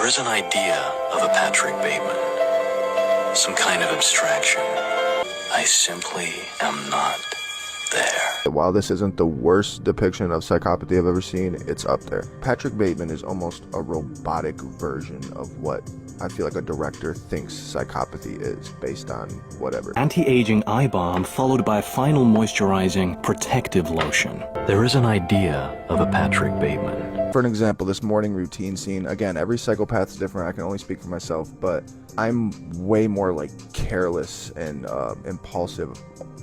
There is an idea of a Patrick Bateman, some kind of abstraction. I simply am not there. While this isn't the worst depiction of psychopathy I've ever seen, it's up there. Patrick Bateman is almost a robotic version of what I feel like a director thinks psychopathy is, based on whatever. Anti-aging eye balm followed by final moisturizing protective lotion. There is an idea of a Patrick Bateman. For an example, this morning routine scene, again, every psychopath's different, I can only speak for myself, but I'm way more like careless and impulsive.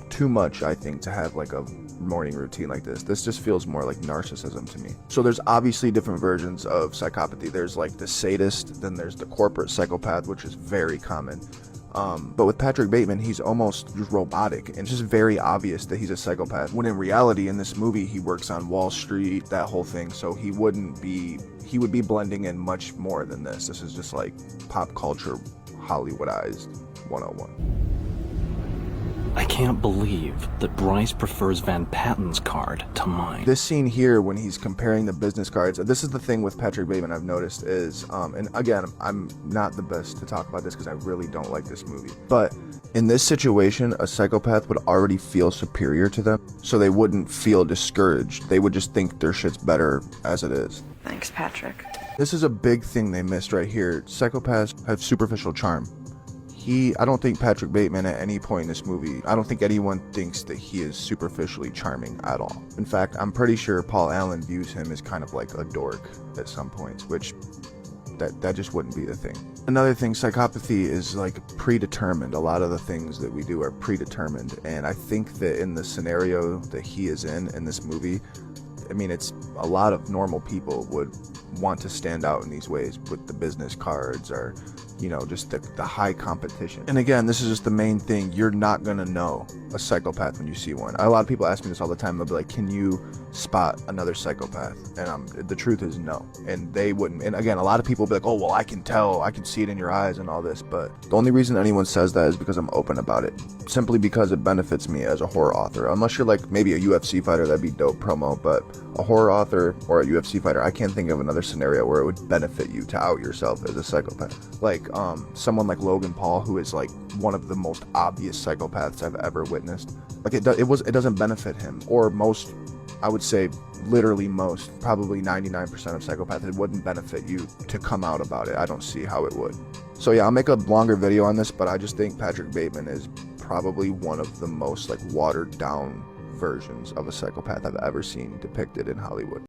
Too much, I think, to have like a morning routine like this. This just feels more like narcissism to me. So there's obviously different versions of psychopathy. There's like the sadist, then there's the corporate psychopath, which is very common. But with Patrick Bateman, he's almost just robotic, and it's just very obvious that he's a psychopath, when in reality in this movie he works on Wall Street, that whole thing, so he would be blending in much more than this. This is just like pop culture Hollywoodized 101. I can't believe that Bryce prefers Van Patten's card to mine. This scene here, when he's comparing the business cards, this is the thing with Patrick Bateman I've noticed is, and again, I'm not the best to talk about this because I really don't like this movie, but in this situation, a psychopath would already feel superior to them, so they wouldn't feel discouraged. They would just think their shit's better as it is. Thanks, Patrick. This is a big thing they missed right here. Psychopaths have superficial charm. I don't think Patrick Bateman at any point in this movie, I don't think anyone thinks that he is superficially charming at all. In fact, I'm pretty sure Paul Allen views him as kind of like a dork at some points, which that just wouldn't be the thing. Another thing, psychopathy is like predetermined. A lot of the things that we do are predetermined, and I think that in the scenario that he is in this movie, I mean, it's a lot of normal people would want to stand out in these ways with the business cards, or you know, just the high competition. And again, this is just the main thing. You're not gonna know a psychopath when you see one. A lot of people ask me this all the time. They'll be like, can you spot another psychopath? And the truth is no. And they wouldn't. And again, a lot of people will be like, oh, well, I can tell, I can see it in your eyes and all this. But the only reason anyone says that is because I'm open about it. Simply because it benefits me as a horror author. Unless you're like maybe a UFC fighter, that'd be dope promo. But a horror author or a UFC fighter, I can't think of another scenario where it would benefit you to out yourself as a psychopath. Like someone like Logan Paul, who is like one of the most obvious psychopaths I've ever witnessed. Like it doesn't benefit him, or most, I would say literally most, probably 99% of psychopaths, it wouldn't benefit you to come out about it. I don't see how it would. So yeah, I'll make a longer video on this, but I just think Patrick Bateman is probably one of the most like watered down versions of a psychopath I've ever seen depicted in Hollywood.